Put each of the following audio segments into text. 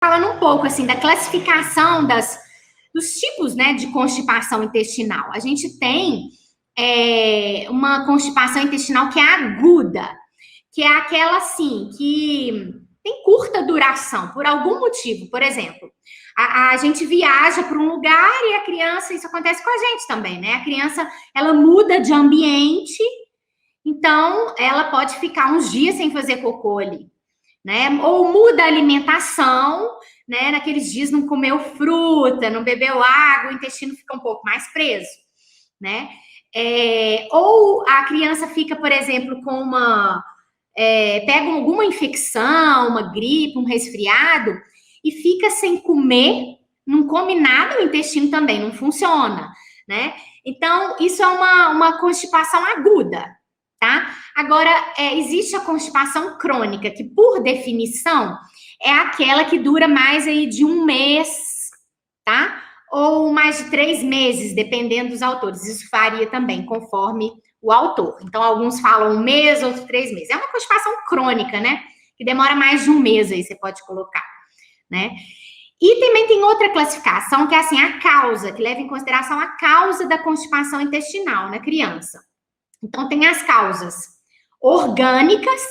falando um pouco assim da classificação dos tipos, né, de constipação intestinal. A gente tem uma constipação intestinal que é aguda, que é aquela assim que tem curta duração por algum motivo. Por exemplo, a gente viaja para um lugar e a criança, isso acontece com a gente também, né? A criança ela muda de ambiente, então ela pode ficar uns dias sem fazer cocô ali, né? Ou muda a alimentação, né? Naqueles dias não comeu fruta, não bebeu água, o intestino fica um pouco mais preso, né? Ou a criança fica, por exemplo, com pega alguma infecção, uma gripe, um resfriado, e fica sem comer, não come nada, o intestino também não funciona, né? Então, isso é uma constipação aguda, tá? Agora, existe a constipação crônica, que, por definição, é aquela que dura mais aí de um mês, tá? Ou mais de 3 meses, dependendo dos autores. Isso varia também, conforme o autor. Então, alguns falam 1 mês, outros 3 meses. É uma constipação crônica, né? Que demora mais de 1 mês aí, você pode colocar, né? E também tem outra classificação, que é assim, a causa, que leva em consideração a causa da constipação intestinal na criança. Então, tem as causas orgânicas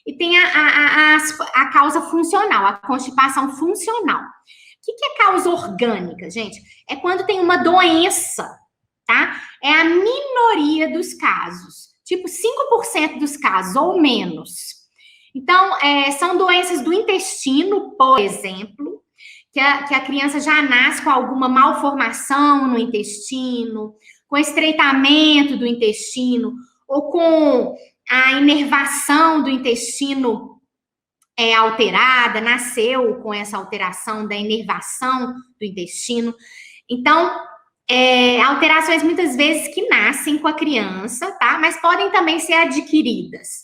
e tem a causa funcional, a constipação funcional. O que é causa orgânica, gente? É quando tem uma doença, tá? É a minoria dos casos, tipo 5% dos casos ou menos. Então, são doenças do intestino, por exemplo, que a criança já nasce com alguma malformação no intestino, com estreitamento do intestino, ou com a inervação do intestino alterada, nasceu com essa alteração da inervação do intestino. Então, alterações muitas vezes que nascem com a criança, tá? Mas podem também ser adquiridas.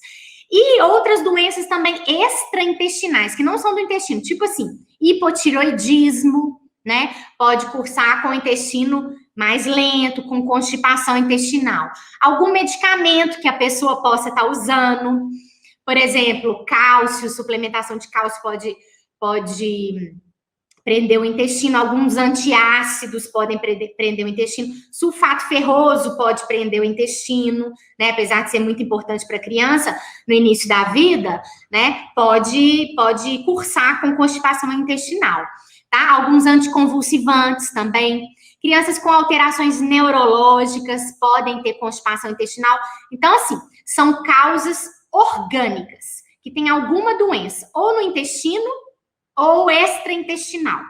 E outras doenças também extraintestinais, que não são do intestino, tipo assim, hipotiroidismo, né? Pode cursar com o intestino mais lento, com constipação intestinal. Algum medicamento que a pessoa possa estar usando, por exemplo, cálcio, suplementação de cálcio pode prender o intestino, alguns antiácidos podem prender o intestino, sulfato ferroso pode prender o intestino, né? Apesar de ser muito importante para a criança no início da vida, né? Pode cursar com constipação intestinal, tá? Alguns anticonvulsivantes também. Crianças com alterações neurológicas podem ter constipação intestinal. Então, assim, são causas orgânicas, que tem alguma doença, ou no intestino, ou extraintestinal,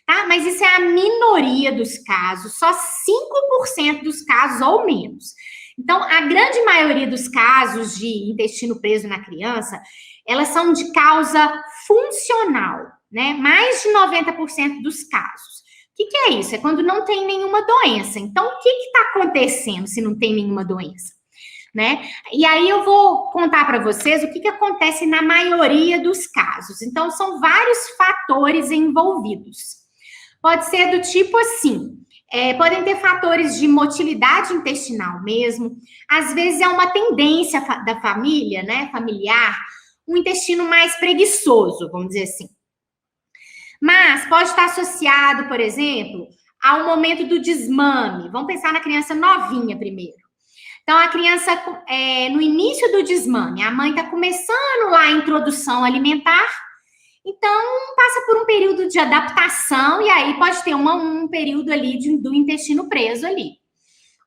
tá? Mas isso é a minoria dos casos, só 5% dos casos ou menos. Então, a grande maioria dos casos de intestino preso na criança, elas são de causa funcional, né? Mais de 90% dos casos. O que é isso? É quando não tem nenhuma doença. Então, o que está acontecendo se não tem nenhuma doença? Né? E aí eu vou contar para vocês o que acontece na maioria dos casos. Então, são vários fatores envolvidos. Pode ser do tipo assim, podem ter fatores de motilidade intestinal mesmo, às vezes é uma tendência da família, né, familiar, um intestino mais preguiçoso, vamos dizer assim. Mas pode estar associado, por exemplo, ao momento do desmame. Vamos pensar na criança novinha primeiro. Então, a criança, no início do desmame, a mãe está começando lá a introdução alimentar, então passa por um período de adaptação e aí pode ter um período ali do intestino preso ali.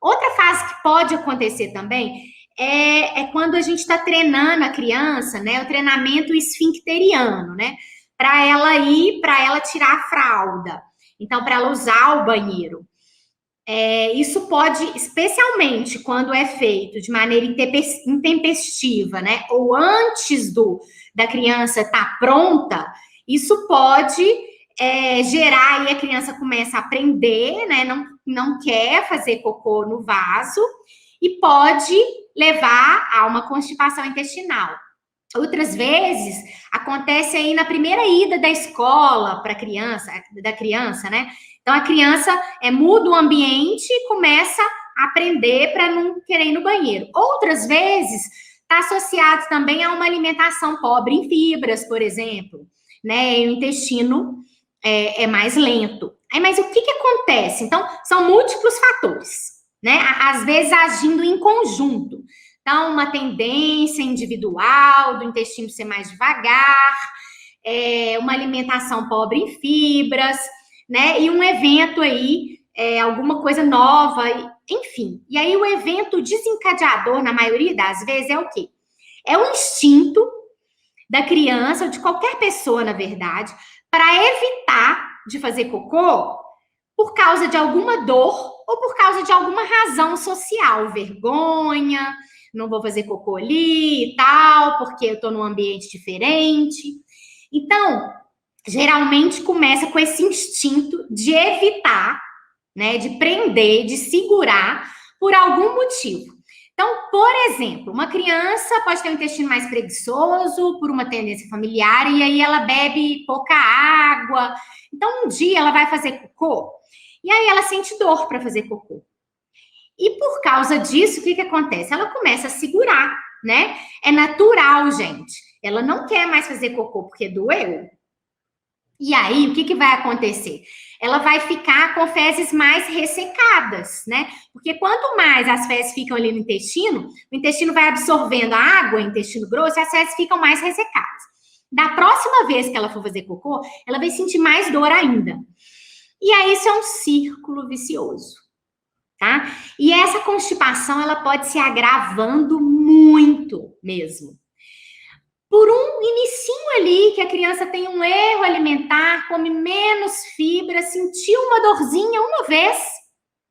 Outra fase que pode acontecer também é quando a gente está treinando a criança, né? O treinamento esfincteriano, né? Para ela tirar a fralda. Então, para ela usar o banheiro. Isso pode, especialmente quando é feito de maneira intempestiva, né? Ou antes da criança estar pronta, isso pode gerar, aí a criança começa a aprender, né? Não quer fazer cocô no vaso e pode levar a uma constipação intestinal. Outras vezes, acontece aí na primeira ida da escola para da criança, né? Então, a criança muda o ambiente e começa a aprender para não querer ir no banheiro. Outras vezes, está associado também a uma alimentação pobre em fibras, por exemplo. né? E o intestino é mais lento. Aí, mas o que acontece? Então, são múltiplos fatores, né? Às vezes agindo em conjunto. Então, uma tendência individual do intestino ser mais devagar, uma alimentação pobre em fibras, né? E um evento aí, alguma coisa nova, enfim. E aí o evento desencadeador, na maioria das vezes, é o quê? É o instinto da criança, ou de qualquer pessoa, na verdade, para evitar de fazer cocô por causa de alguma dor ou por causa de alguma razão social, vergonha, não vou fazer cocô ali e tal, porque eu tô num ambiente diferente. Então, geralmente começa com esse instinto de evitar, né, de prender, de segurar por algum motivo. Então, por exemplo, uma criança pode ter um intestino mais preguiçoso por uma tendência familiar e aí ela bebe pouca água. Então, um dia ela vai fazer cocô e aí ela sente dor para fazer cocô. E por causa disso, o que acontece? Ela começa a segurar, né? É natural, gente. Ela não quer mais fazer cocô porque doeu. E aí, o que vai acontecer? Ela vai ficar com fezes mais ressecadas, né? Porque quanto mais as fezes ficam ali no intestino, o intestino vai absorvendo a água, o intestino grosso, e as fezes ficam mais ressecadas. Da próxima vez que ela for fazer cocô, ela vai sentir mais dor ainda. E aí, isso é um círculo vicioso, tá? E essa constipação, ela pode se agravando muito mesmo. Por um inicinho ali, que a criança tem um erro alimentar, come menos fibra, sentiu uma dorzinha uma vez,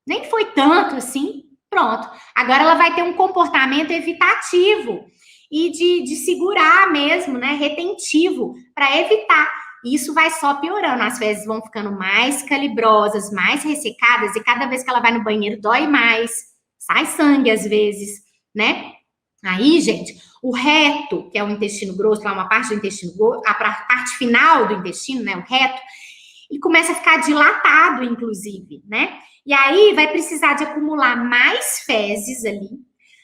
nem foi tanto assim, pronto. Agora ela vai ter um comportamento evitativo e de segurar mesmo, né, retentivo, para evitar. Isso vai só piorando, as fezes vão ficando mais calibrosas, mais ressecadas, e cada vez que ela vai no banheiro dói mais, sai sangue às vezes, né? Aí, gente, o reto, que é o intestino grosso, que é uma parte do intestino grosso, a parte final do intestino, né, o reto, ele começa a ficar dilatado, inclusive, né? E aí vai precisar de acumular mais fezes ali,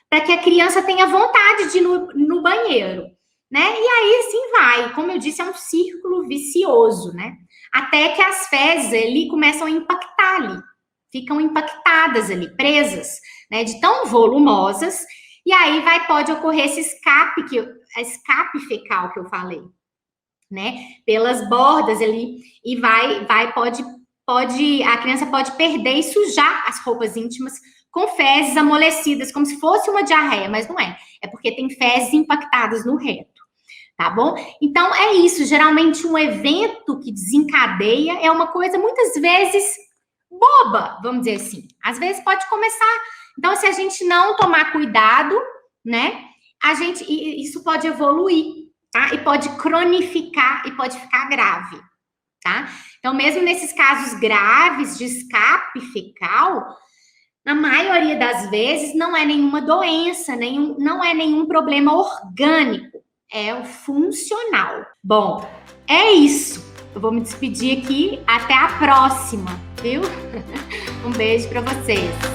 para que a criança tenha vontade de ir no banheiro, né? E aí, assim vai. Como eu disse, é um círculo vicioso, né? Até que as fezes ali começam a impactar ali, ficam impactadas ali, presas, né? De tão volumosas. E aí pode ocorrer esse escape fecal que eu falei, né? Pelas bordas ali, e a criança pode perder e sujar as roupas íntimas com fezes amolecidas, como se fosse uma diarreia, mas não é. É porque tem fezes impactadas no reto, tá bom? Então, é isso. Geralmente, um evento que desencadeia é uma coisa, muitas vezes, boba, vamos dizer assim. Às vezes pode começar. Então, se a gente não tomar cuidado, né, isso pode evoluir, tá? E pode cronificar e pode ficar grave, tá? Então, mesmo nesses casos graves de escape fecal, na maioria das vezes não é nenhuma doença, não é nenhum problema orgânico, é o funcional. Bom, é isso. Eu vou me despedir aqui, até a próxima, viu? Um beijo para vocês.